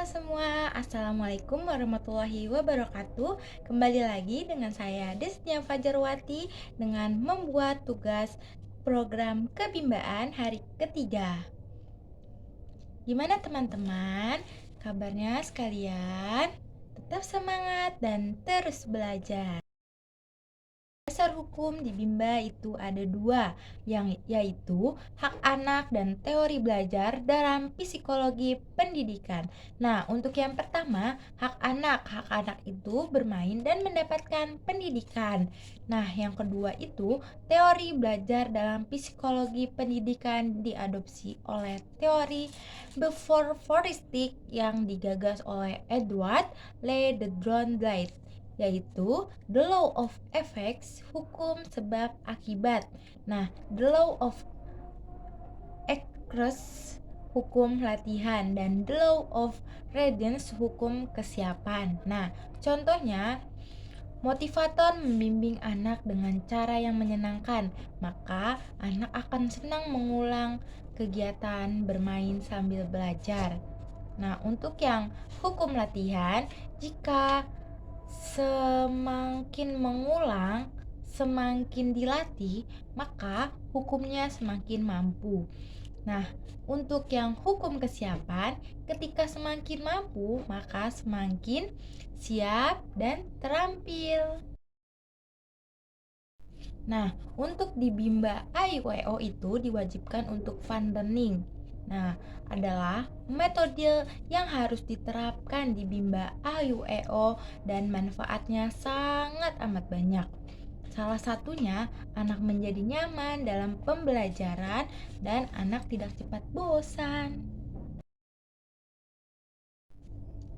Halo semua, Assalamualaikum warahmatullahi wabarakatuh. Kembali lagi dengan saya Destia Fajarwati dengan membuat tugas program kebimbaan hari ketiga. Gimana teman-teman? Kabarnya sekalian? Tetap semangat dan terus belajar. Dasar hukum di Bimba itu ada dua, yaitu hak anak dan teori belajar dalam psikologi pendidikan. Nah, untuk yang pertama, hak anak. Hak anak itu bermain dan mendapatkan pendidikan. Nah, yang kedua itu teori belajar dalam psikologi pendidikan diadopsi oleh teori behavioristik yang digagas oleh Edward Ledron-Blight, yaitu the law of effects, hukum sebab akibat. Nah, the law of actors, hukum latihan, dan the law of readiness, hukum kesiapan. Nah, contohnya motivator membimbing anak dengan cara yang menyenangkan, maka anak akan senang mengulang kegiatan bermain sambil belajar. Nah, untuk yang hukum latihan, jika semakin mengulang, semakin dilatih, maka hukumnya semakin mampu. Nah, untuk yang hukum kesiapan, ketika semakin mampu, maka semakin siap dan terampil. Nah, untuk di Bimba AIUEO itu diwajibkan untuk fun learning. Nah, adalah metode yang harus diterapkan di Bimba AIUEO dan manfaatnya sangat amat banyak. Salah satunya, anak menjadi nyaman dalam pembelajaran dan anak tidak cepat bosan.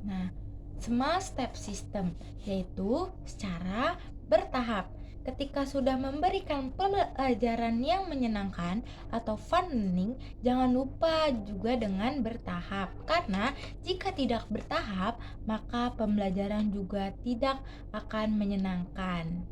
Nah, small step system yaitu secara bertahap. Ketika sudah memberikan pelajaran yang menyenangkan atau fun learning, jangan lupa juga dengan bertahap. Karena jika tidak bertahap, maka pembelajaran juga tidak akan menyenangkan.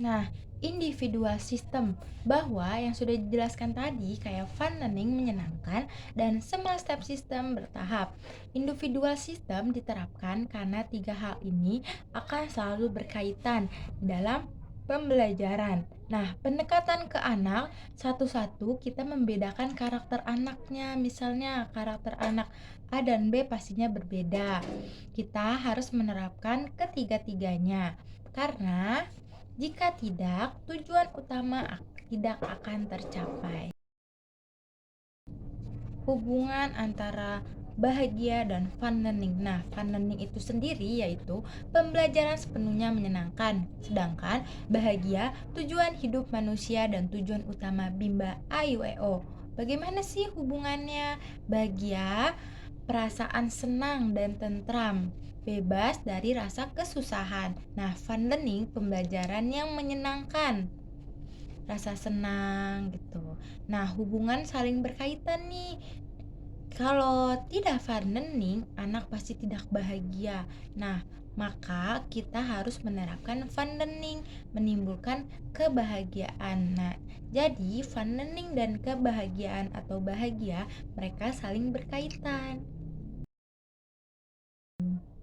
Nah, individual system bahwa yang sudah dijelaskan tadi kayak fun learning menyenangkan dan small step system bertahap. Individual system diterapkan karena tiga hal ini akan selalu berkaitan dalam pembelajaran. Nah, pendekatan ke anak satu-satu kita membedakan karakter anaknya. Misalnya karakter anak A dan B pastinya berbeda. Kita harus menerapkan ketiga-tiganya. Karena jika tidak, tujuan utama tidak akan tercapai. Hubungan antara bahagia dan fun learning. Nah, fun learning itu sendiri yaitu pembelajaran sepenuhnya menyenangkan. Sedangkan bahagia tujuan hidup manusia dan tujuan utama Bimba AIUEO. Bagaimana sih hubungannya? Bahagia, perasaan senang dan tentram, bebas dari rasa kesusahan. Nah, fun learning pembelajaran yang menyenangkan, rasa senang gitu. Nah, hubungan saling berkaitan nih. Kalau tidak fun learning, anak pasti tidak bahagia. Nah, maka kita harus menerapkan fun learning, menimbulkan kebahagiaan. Nah, jadi fun learning dan kebahagiaan atau bahagia mereka saling berkaitan.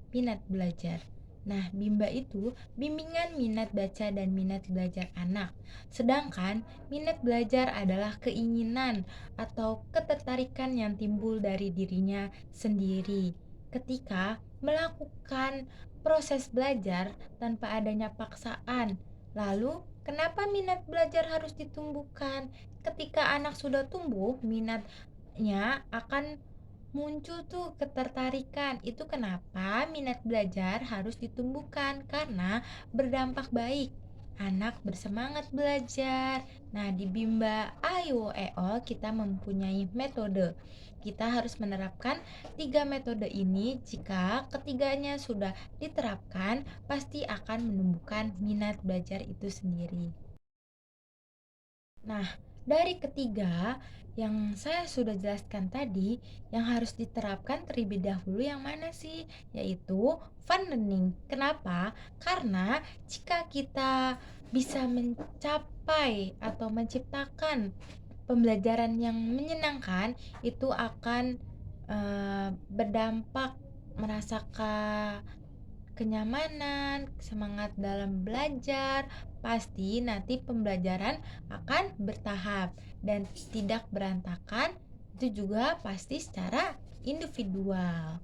Minat belajar. Nah, Bimba itu bimbingan minat baca dan minat belajar anak. Sedangkan minat belajar adalah keinginan atau ketertarikan yang timbul dari dirinya sendiri ketika melakukan proses belajar tanpa adanya paksaan. Lalu, kenapa minat belajar harus ditumbuhkan? Ketika anak sudah tumbuh, minatnya akan muncul tuh ketertarikan. Itu kenapa minat belajar harus ditumbuhkan, karena berdampak baik. Anak bersemangat belajar. Nah, di Bimba Ayo EO kita mempunyai metode. Kita harus menerapkan tiga metode ini. Jika ketiganya sudah diterapkan, pasti akan menumbuhkan minat belajar itu sendiri. Nah, dari ketiga yang saya sudah jelaskan tadi, yang harus diterapkan terlebih dahulu yang mana sih? Yaitu fun learning. Kenapa? Karena jika kita bisa mencapai atau menciptakan pembelajaran yang menyenangkan, itu akan berdampak, merasakan kenyamanan, semangat dalam belajar, pasti nanti pembelajaran akan bertahap dan tidak berantakan, itu juga pasti secara individual.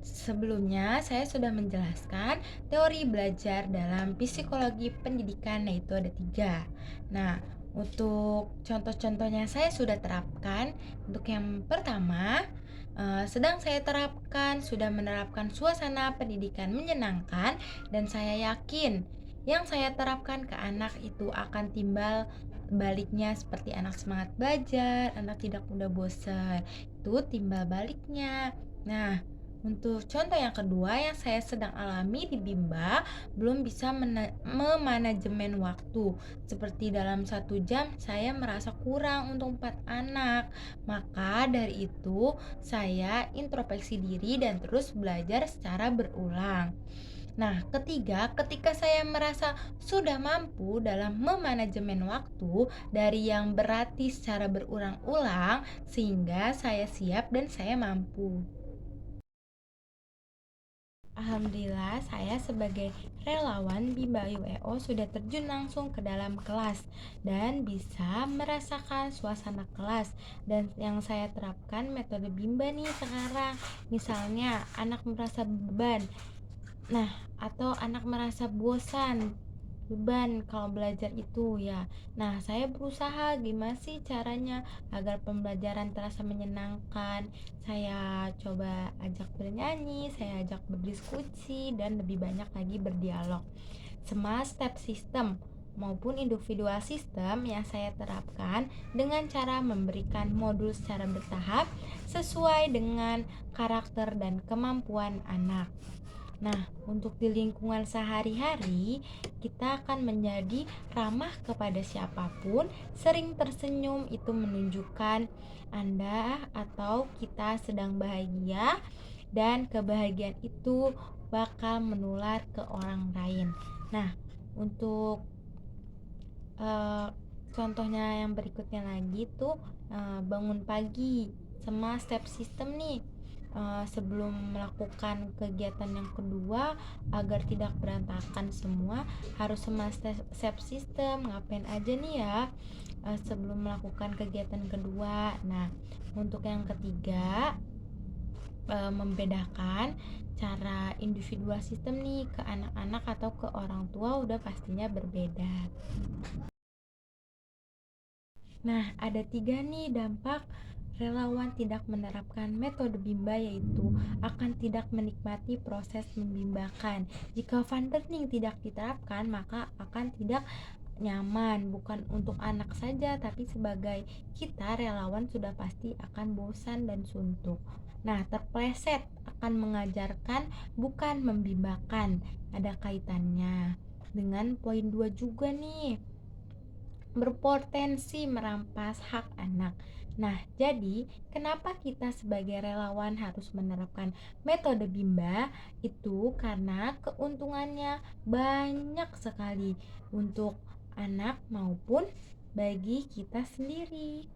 Sebelumnya, saya sudah menjelaskan teori belajar dalam psikologi pendidikan, yaitu ada 3. Nah, untuk contoh-contohnya saya sudah terapkan. Untuk yang pertama, sedang saya terapkan, sudah menerapkan suasana pendidikan menyenangkan, dan saya yakin yang saya terapkan ke anak itu akan timbal baliknya seperti anak semangat belajar, anak tidak mudah bosan. Itu timbal baliknya. Nah, untuk contoh yang kedua yang saya sedang alami di Bimba, belum bisa memanajemen waktu. Seperti dalam 1 jam saya merasa kurang untuk 4 anak. Maka dari itu saya introspeksi diri dan terus belajar secara berulang. Nah, ketiga, ketika saya merasa sudah mampu dalam memanajemen waktu dari yang berarti secara berulang-ulang, sehingga saya siap dan saya mampu. Alhamdulillah, saya sebagai relawan Bimba UEO sudah terjun langsung ke dalam kelas dan bisa merasakan suasana kelas. Dan yang saya terapkan metode Bimba nih sekarang. Misalnya, anak merasa beban. Nah, atau anak merasa bosan, beban kalau belajar itu ya. Nah, saya berusaha gimana sih caranya agar pembelajaran terasa menyenangkan. Saya coba ajak bernyanyi, saya ajak berdiskusi, dan lebih banyak lagi berdialog. Smart step system maupun individual system yang saya terapkan dengan cara memberikan modul secara bertahap sesuai dengan karakter dan kemampuan anak. Nah, untuk di lingkungan sehari-hari, kita akan menjadi ramah kepada siapapun, sering tersenyum itu menunjukkan Anda atau kita sedang bahagia dan kebahagiaan itu bakal menular ke orang lain. Nah, untuk eh, contohnya yang berikutnya lagi tuh bangun pagi sama step system nih. Sebelum melakukan kegiatan yang kedua agar tidak berantakan semua harus sama step system ngapain aja nih ya sebelum melakukan kegiatan kedua. Nah, untuk yang ketiga membedakan cara individual sistem nih ke anak-anak atau ke orang tua udah pastinya berbeda. Nah, ada 3 nih dampak relawan tidak menerapkan metode Bimba, yaitu akan tidak menikmati proses membimbakan. Jika fun learning tidak diterapkan, maka akan tidak nyaman, bukan untuk anak saja, tapi sebagai kita relawan sudah pasti akan bosan dan suntuk. Nah, terpleset akan mengajarkan bukan membimbakan. Ada kaitannya dengan poin 2 juga nih, berpotensi merampas hak anak. Nah, jadi kenapa kita sebagai relawan harus menerapkan metode Bimba? Itu karena keuntungannya banyak sekali untuk anak maupun bagi kita sendiri.